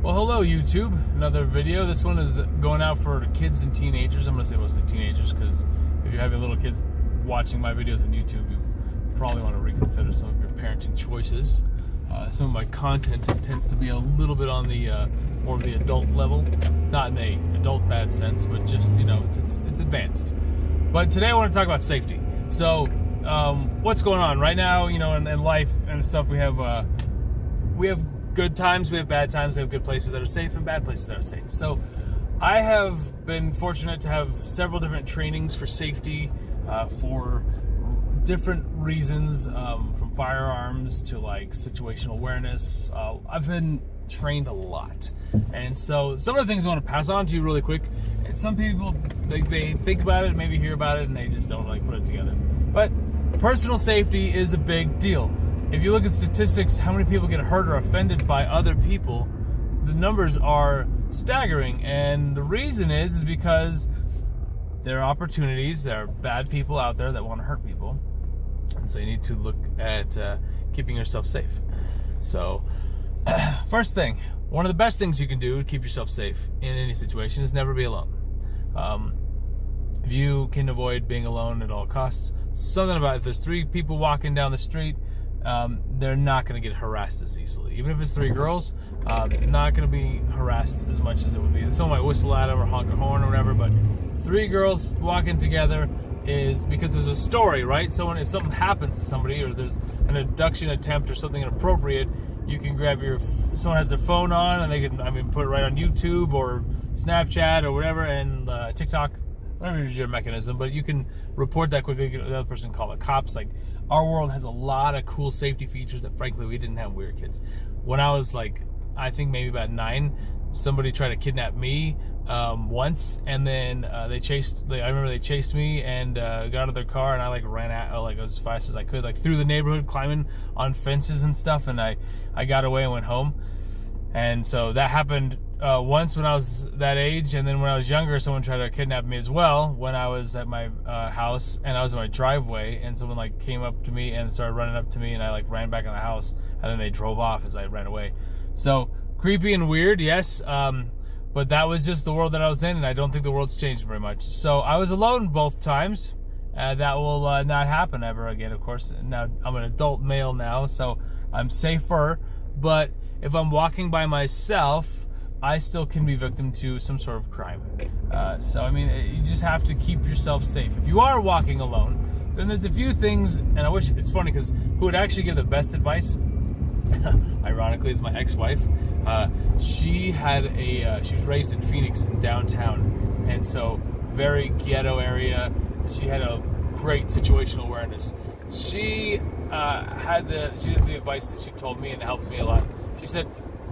Well, hello YouTube. Another video. This one is going out for kids and teenagers. I'm going to say mostly teenagers because if you're having little kids watching my videos on YouTube, you probably want to reconsider some of your parenting choices. Some of my content tends to be a little bit on the more of the adult level, not in the adult bad sense, but just it's advanced. But today I want to talk about safety. So what's going on right now? In life and stuff, we have good times, we have bad times, we have good places that are safe and bad places that are safe. So I have been fortunate to have several different trainings for safety for different reasons, from firearms to like situational awareness. I've been trained a lot. And so some of the things I want to pass on to you really quick, and some people, they think about it, maybe hear about it, and they just don't like put it together. But personal safety is a big deal. If you look at statistics, how many people get hurt or offended by other people, the numbers are staggering. And the reason is because there are opportunities, there are bad people out there that want to hurt people. And so you need to look at keeping yourself safe. So, first thing, one of the best things you can do to keep yourself safe in any situation is never be alone. If you can avoid being alone at all costs, something about if there's 3 people walking down the street, they're not going to get harassed as easily. Even if it's 3 girls, not going to be harassed as much as it would be. Someone might whistle at them or honk a horn or whatever, but 3 girls walking together is because there's a story, right? So if something happens to somebody or there's an abduction attempt or something inappropriate, you can grab someone has their phone on and they can, put it right on YouTube or Snapchat or whatever, and TikTok, whatever is your mechanism, but you can report that quickly. The other person call the cops. Like, our world has a lot of cool safety features that frankly we didn't have when we were kids. When I was I think maybe about 9, somebody tried to kidnap me once, and then I remember they chased me and got out of their car, and I ran out as fast as I could, through the neighborhood, climbing on fences and stuff, and I got away and went home. And so that happened once when I was that age, and then when I was younger, someone tried to kidnap me as well when I was at my house, and I was in my driveway, and someone came up to me and started running up to me, and I ran back in the house, and then they drove off as I ran away. So creepy and weird, yes, but that was just the world that I was in, and I don't think the world's changed very much. So I was alone both times. That will not happen ever again, of course. Now I'm an adult male now, so I'm safer, but if I'm walking by myself, I still can be victim to some sort of crime. You just have to keep yourself safe. If you are walking alone, then there's a few things, and I wish, it's funny because who would actually give the best advice, ironically, is my ex-wife. She was raised in Phoenix, in downtown, and so very ghetto area. She had a great situational awareness. She had the advice that she told me, and it helps me a lot. She said,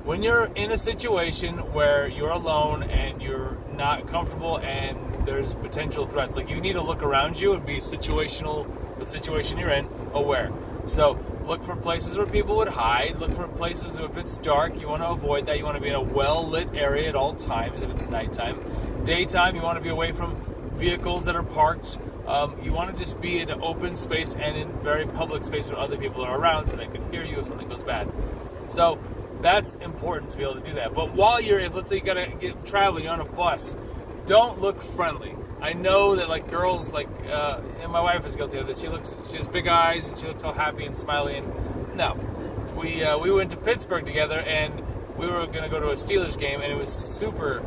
when you're in a situation where you're alone and you're not comfortable and there's potential threats, you need to look around you and be the situation you're in, aware. So look for places where people would hide. Look for places, if it's dark, you want to avoid that. You want to be in a well-lit area at all times if it's nighttime. Daytime, you want to be away from vehicles that are parked. You want to just be in an open space and in very public space where other people are around so they can hear you if something goes bad. So that's important to be able to do that. But while let's say you got to get traveling, you're on a bus, don't look friendly. I know that girls, and my wife is guilty of this. She has big eyes and she looks all happy and smiley. And no, we went to Pittsburgh together, and we were going to go to a Steelers game, and it was super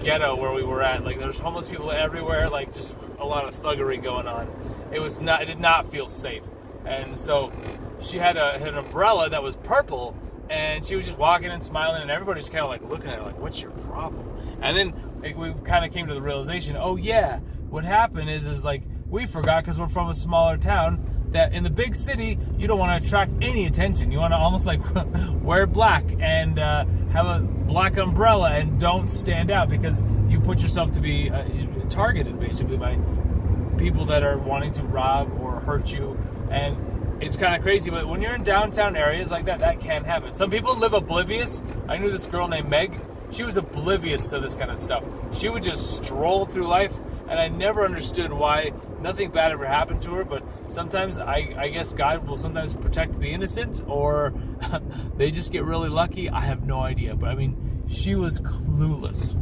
ghetto where we were at. There's homeless people everywhere, just a lot of thuggery going on. It did not feel safe. And so she had an umbrella that was purple, and she was just walking and smiling, and everybody's kind of looking at her what's your problem? And then we kind of came to the realization, oh yeah, what happened is we forgot, because we're from a smaller town, that in the big city, you don't want to attract any attention. You want to almost wear black and have a black umbrella and don't stand out, because you put yourself to be targeted basically by people that are wanting to rob or hurt you. And it's kind of crazy, but when you're in downtown areas like that can happen. Some people live oblivious. I knew this girl named Meg. She was oblivious to this kind of stuff. She would just stroll through life, and I never understood why nothing bad ever happened to her, but sometimes I guess God will sometimes protect the innocent, or they just get really lucky. I have no idea. But I mean, she was clueless.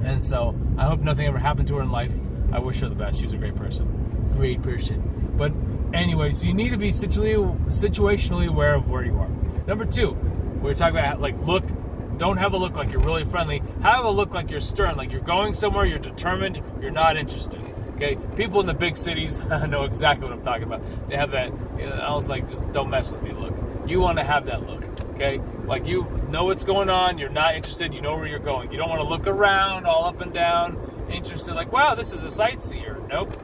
And so I hope nothing ever happened to her in life. I wish her the best. She was a great person. Great person. But anyway, so you need to be situationally aware of where you are. Number 2, we're talking about like look. Don't have a look like you're really friendly. Have a look like you're stern, like you're going somewhere, you're determined, you're not interested. Okay? People in the big cities know exactly what I'm talking about. They have that, I was like, just don't mess with me look. You want to have that look. Okay? Like you know what's going on, you're not interested, you know where you're going. You don't want to look around all up and down, interested, like, wow, this is a sightseer. Nope.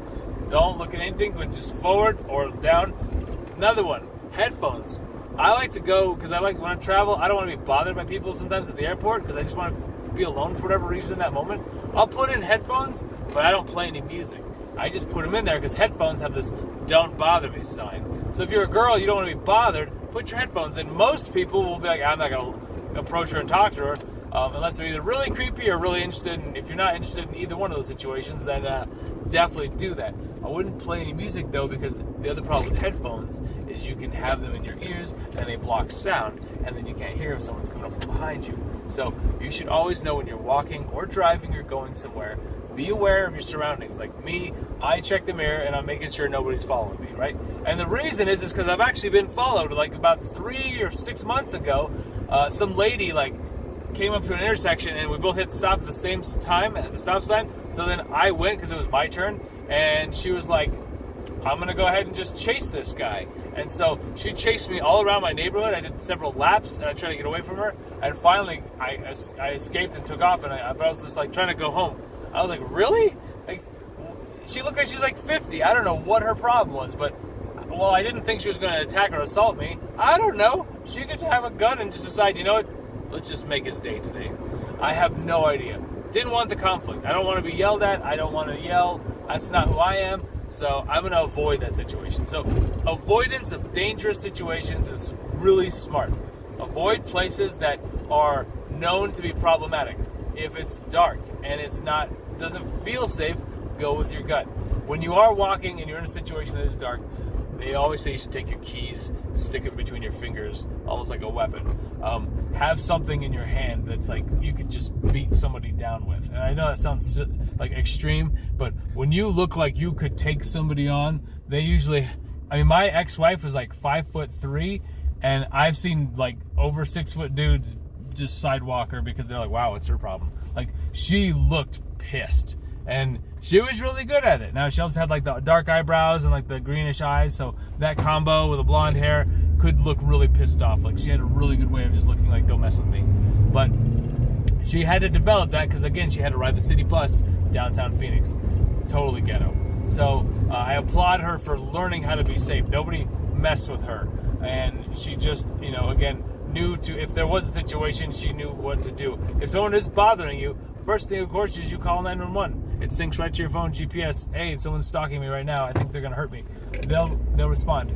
Don't look at anything but just forward or down. Another one, headphones. I like to go, because I like when I travel, I don't want to be bothered by people sometimes at the airport, because I just want to be alone for whatever reason in that moment. I'll put in headphones, but I don't play any music. I just put them in there because headphones have this don't bother me sign. So if you're a girl, you don't want to be bothered, put your headphones in. Most people will be like, I'm not going to approach her and talk to her, unless they're either really creepy or really interested. And if you're not interested in either one of those situations, then definitely do that. I wouldn't play any music though, because the other problem with headphones is you can have them in your ears and they block sound, and then you can't hear if someone's coming up from behind you. So you should always know when you're walking or driving or going somewhere, be aware of your surroundings. Like me, I check the mirror and I'm making sure nobody's following me, right? And the reason is because I've actually been followed. Like about 3 or 6 months ago, some lady came up to an intersection and we both hit stop at the same time at the stop sign. So then I went because it was my turn, and she was like, I'm going to go ahead and just chase this guy. And so she chased me all around my neighborhood. I did several laps and I tried to get away from her. And finally I escaped and took off, but I was just like trying to go home. I was like, really? Like, she looked like she's like 50. I don't know what her problem was, but well, I didn't think she was going to attack or assault me. I don't know. She could have a gun and just decide, you know what? Let's just make his day today. I have no idea. Didn't want the conflict. I don't want to be yelled at. I don't want to yell. That's not who I am. So I'm going to avoid that situation. So avoidance of dangerous situations is really smart. Avoid places that are known to be problematic. If it's dark and doesn't feel safe, go with your gut. When you are walking and you're in a situation that is dark, they always say you should take your keys, stick them between your fingers, almost like a weapon. Have something in your hand that's like you could just beat somebody down with. And I know that sounds like extreme, but when you look like you could take somebody on, they usually... I mean, my ex-wife was like 5'3", and I've seen like over 6 foot dudes just sidewalk her because they're like, wow, what's her problem? Like, she looked pissed. And she was really good at it. Now, she also had like the dark eyebrows and like the greenish eyes, so that combo with the blonde hair could look really pissed off. Like, she had a really good way of just looking like, don't mess with me. But she had to develop that because, again, she had to ride the city bus downtown Phoenix. Totally ghetto. So I applaud her for learning how to be safe. Nobody messed with her. And she just, again, knew to, if there was a situation, she knew what to do. If someone is bothering you, first thing, of course, is you call 911. It syncs right to your phone GPS. Hey, someone's stalking me right now. I think they're going to hurt me. They'll respond.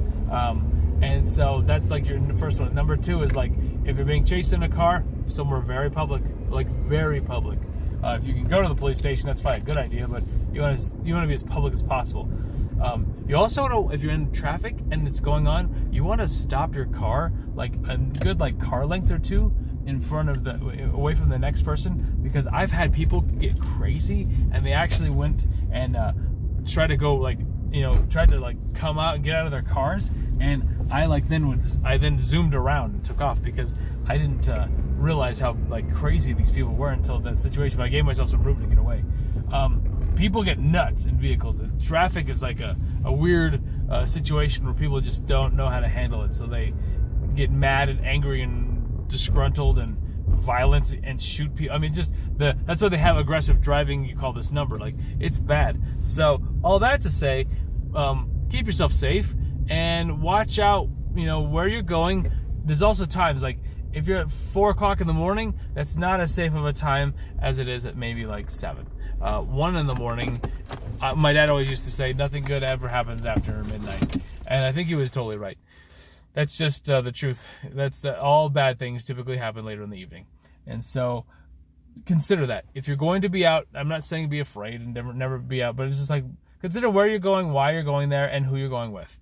And so that's like your first one. Number 2 is like if you're being chased in a car somewhere very public, like very public. If you can go to the police station, that's probably a good idea, but you want to be as public as possible. You also want to, if you're in traffic and it's going on, you want to stop your car like a good car length or two in front of away from the next person, because I've had people get crazy and they actually went and try to go tried to come out and get out of their cars, and I then zoomed around and took off because I didn't realize how crazy these people were until that situation. But I gave myself some room to get away. People get nuts in vehicles. Traffic is like a weird situation where people just don't know how to handle it, so they get mad and angry and disgruntled and violent and shoot people. I mean, that's why they have aggressive driving. You call this number, it's bad. So all that to say, keep yourself safe and watch out, where you're going. There's also times if you're at 4 o'clock in the morning, that's not as safe of a time as it is at maybe 7. 1 in the morning, my dad always used to say nothing good ever happens after midnight, and I think he was totally right. That's just the truth. All bad things typically happen later in the evening. And so consider that. If you're going to be out, I'm not saying be afraid and never be out, but it's just consider where you're going, why you're going there, and who you're going with.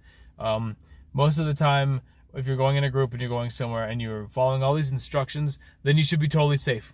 Most of the time, if you're going in a group and you're going somewhere and you're following all these instructions, then you should be totally safe.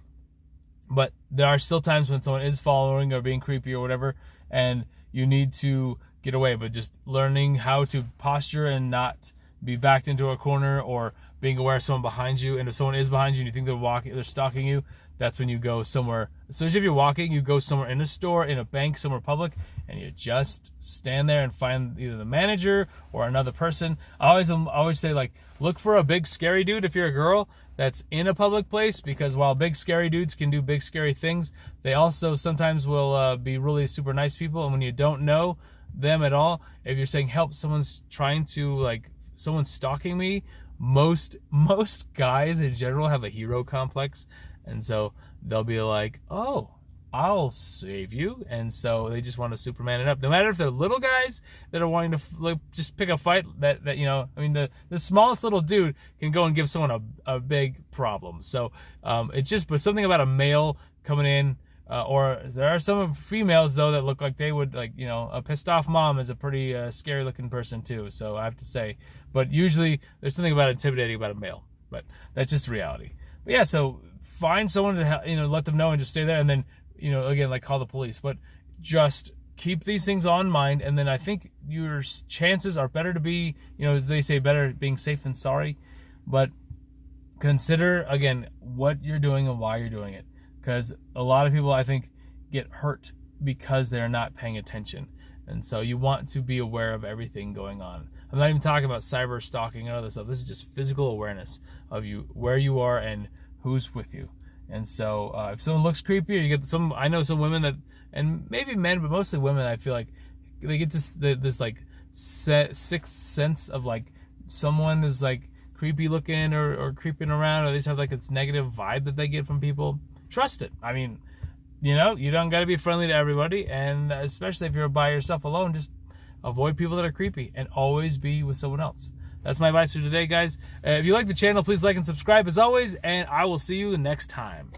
But there are still times when someone is following or being creepy or whatever, and you need to get away. But just learning how to posture and not be backed into a corner, or being aware of someone behind you. And if someone is behind you and you think they're stalking you, that's when you go somewhere. Especially if you're walking, you go somewhere in a store, in a bank, somewhere public, and you just stand there and find either the manager or another person. I always say, like, look for a big scary dude if you're a girl that's in a public place, because while big scary dudes can do big scary things, they also sometimes will be really super nice people. And when you don't know them at all, if you're saying help, someone's stalking me, most guys in general have a hero complex, and so they'll be like, oh, I'll save you. And so they just want to Superman it up, no matter if they're little guys that are wanting to just pick a fight. That the smallest little dude can go and give someone a big problem. So it's just, but something about a male coming in, or there are some females though that look like they would, like, a pissed off mom is a pretty scary looking person too, so I have to say. But usually there's something about intimidating about a male, but that's just reality. But yeah, so find someone to let them know and just stay there, and then again, like, call the police. But just keep these things on mind, and then I think your chances are better to be, as they say, better being safe than sorry. But consider again what you're doing and why you're doing it, because a lot of people, I think, get hurt because they're not paying attention. And so you want to be aware of everything going on. I'm not even talking about cyber stalking and other stuff. This is just physical awareness of you, where you are and who's with you. And so if someone looks creepy, or you get I know some women that, and maybe men, but mostly women, I feel like they get this like sixth sense of, like, someone is like creepy looking or creeping around, or they just have like this negative vibe that they get from people. Trust it. I mean, you don't got to be friendly to everybody, and especially if you're by yourself alone, just avoid people that are creepy and always be with someone else. That's my advice for today, guys. If you like the channel, please like and subscribe as always, and I will see you next time.